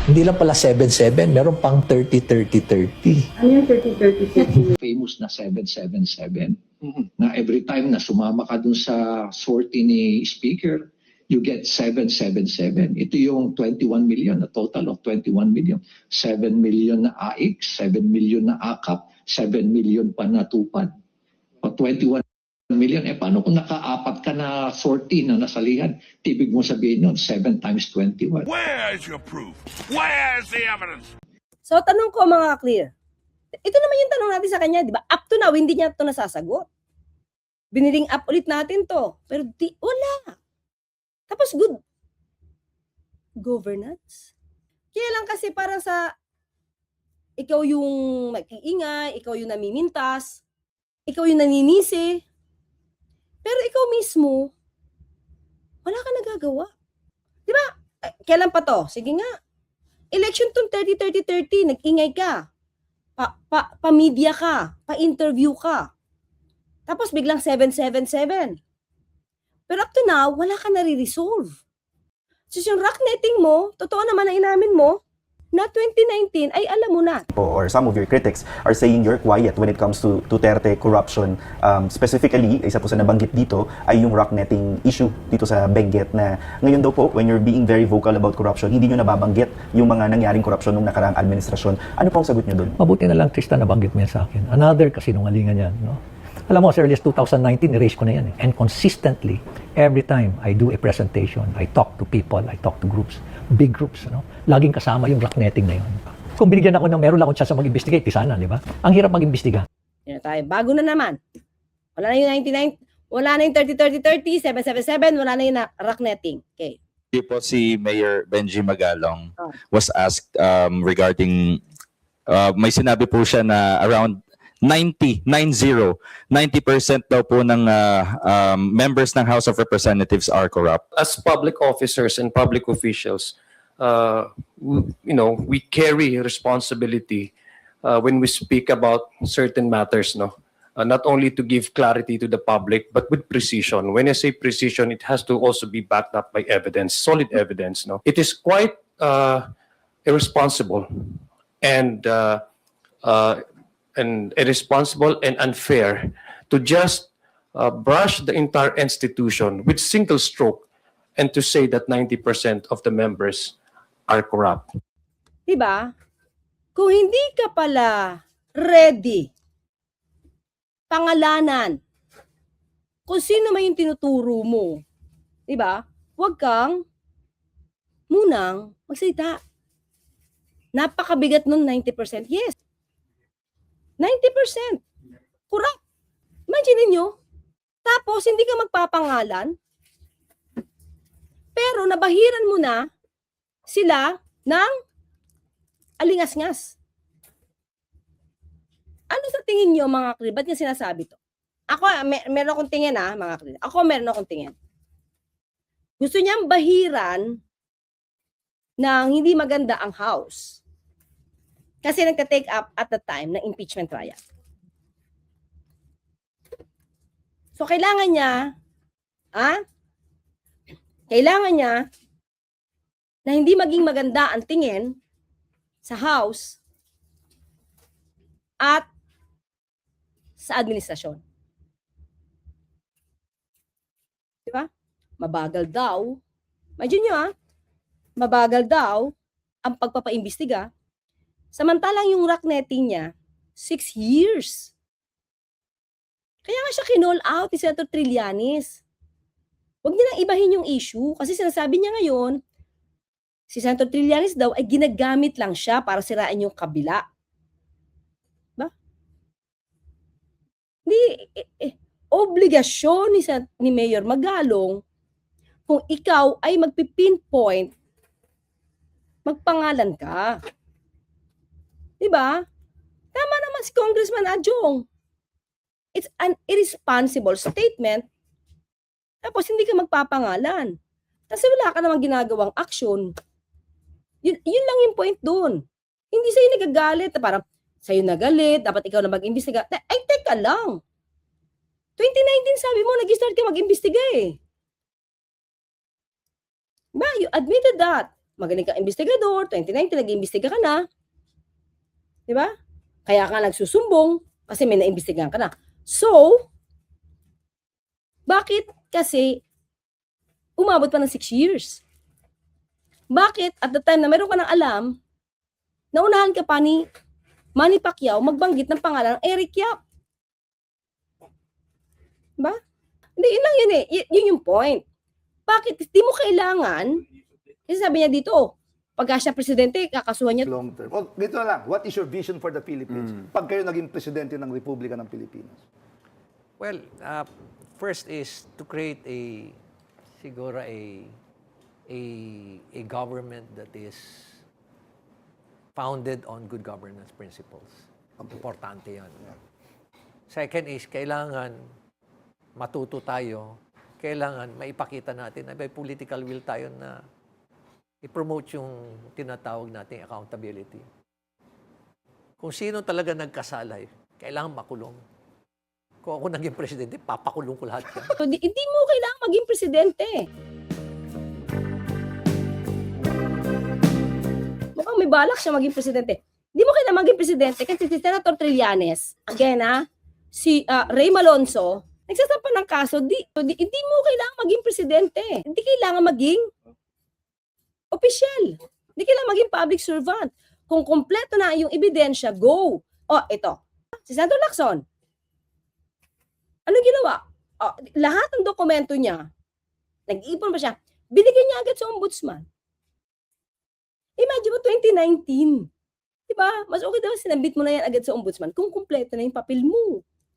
Hindi lang pala 7-7, meron pang 30-30-30. Ano yung 30-30-30? Famous na 7-7-7. Na every time na sumama ka dun sa sortie ni Speaker, you get 7-7-7. Ito yung 21 million, a total of 21 million. 7 million na AIC, 7 million na AKAP, 7 million pa na tupad. O 21 million, paano kung nakaapat ka na sortie na nasalihan? Tibig mo sabihin yun, 7 times 21. Where is your proof? Where is the evidence? So, tanong ko mga clear. Ito naman yung tanong natin sa kanya, di ba? Up to now, hindi niya ito nasasagot. Biniling up ulit natin to. Pero wala. Tapos good governance. Kaya lang kasi parang sa ikaw yung mag-iingay, ikaw yung namimintas, ikaw yung naninisi, pero ikaw mismo, wala ka nagagawa. Di ba? Kailan pa to? Sige nga. Election tong 30-30-30, nag-ingay ka. Pa-media ka, pa-interview ka. Tapos biglang 7-7-7. Pero up to now, wala ka nare-resolve. So yung rock netting mo, totoo naman na inamin mo, na 2019 ay alam mo na. Or some of your critics are saying you're quiet when it comes to Duterte corruption. Specifically, isa po sa nabanggit dito ay yung rock netting issue dito sa Benguet na ngayon daw po, when you're being very vocal about corruption, hindi nyo nababanggit yung mga nangyaring corruption nung nakaraang administrasyon. Ano pong sagot nyo doon? Mabuti na lang, Tristan, nabanggit mo yan sa akin. Another kasinungalingan yan, no? Alam mo, as early as 2019, erase ko na yan. And consistently, every time I do a presentation, I talk to people, I talk to groups, big groups, no? Laging kasama yung rock netting na yun. Kung binigyan ako ng meron lang akong chance na mag-investigate, sana, di ba? Ang hirap mag-imbestiga. Yan tayo. Bago na naman. Wala na yung 99, wala na yung 30-30-30, 7-7-7, wala na yung rock netting. Okay. Po si Mayor Benji Magalong Oh. was asked regarding may sinabi po siya na around 90% daw po ng members ng House of Representatives are corrupt. As public officers and public officials, we carry responsibility when we speak about certain matters, no? Not only to give clarity to the public, but with precision. When I say precision, it has to also be backed up by evidence, solid evidence, no? It is quite irresponsible and irresponsible and unfair to just brush the entire institution with single stroke and to say that 90% of the members are corrupt. Diba? Kung hindi ka pala ready, pangalanan, kung sino man yung tinuturo mo, diba? Huwag kang munang magsalita. Napakabigat nun 90%. Yes. 90%. Corrupt. Imagine niyo, tapos hindi ka magpapangalan, pero nabahiran mo na sila ng alingas-ngas. Ano sa tingin niyo mga kri? Ba't niya sinasabi to? Ako, meron akong tingin mga kri. Ako meron akong tingin. Gusto niyang bahiran ng hindi maganda ang house. Kasi nagka-take up at the time ng impeachment trial. So, kailangan niya na hindi maging maganda ang tingin sa House at sa administrasyon. Diba? Mabagal daw. Imagine nyo mabagal daw ang pagpapaimbestiga. Samantalang yung rock netting niya, 6 years. Kaya nga siya kinall out ni Senator Trillanes. Huwag niya nang ibahin yung issue kasi sinasabi niya ngayon, si Senator Trillanes daw ay ginagamit lang siya para sirain yung kabila. Ba? Obligasyon ni Mayor Magalong kung ikaw ay magpipinpoint, magpangalan ka. Diba? Tama naman si Congressman Adjong. It's an irresponsible statement. Tapos hindi ka magpapangalan. Kasi wala ka namang ginagawang action. Yun lang yung point doon. Hindi sa'yo nagagalit. Parang sa'yo nagalit, dapat ikaw na mag-imbestiga. Ay, teka lang. 2019 sabi mo, nag-start ka mag-imbestiga eh. Ba, you admitted that. magaling kang investigador, 2019, nag-iimbestiga ka na. Di ba? Kaya ka nagsusumbong kasi may naimbestigahan ka na. So, bakit kasi umabot pa ng 6 years? Bakit at the time na meron ka ng alam, naunahan ka pa ni Manny Pacquiao magbanggit ng pangalan ng Eric Yap? Ba? Hindi, yun lang yun eh. Yun yung point. Bakit? Di mo kailangan, kasi sabi niya dito, pagka siya presidente, kakasuhan niya. Long term. O, ganito na lang. What is your vision for the Philippines? Pag kayo naging presidente ng Republika ng Pilipinas. Well, first is to create siguro a government that is founded on good governance principles. Importante yan. Second is, kailangan matuto tayo, kailangan maipakita natin na may political will tayo na i-promote yung tinatawag nating accountability. Kung sino talaga nagkasalay, kailangan makulong. Kung ako naging presidente, papakulong ko lahat yan. So, hindi mo kailangan maging presidente. Mukhang may balak siya maging presidente. Hindi mo kailangan maging presidente kasi si Senator Trillanes, again si Ray Malonzo, nagsasampa ng kaso, hindi mo kailangan maging presidente. Hindi kailangan maging opisyal. Hindi kailangan maging public servant. Kung kompleto na yung ebidensya, go. Ito. Si Senator Lacson, ano ginawa? Lahat ng dokumento niya, nag-iipon pa siya, binigyan niya agad sa ombudsman. Imagine mo, 2019. Diba? Mas okay daw sinabit mo na yan agad sa ombudsman kung kumpleto na yung papel mo.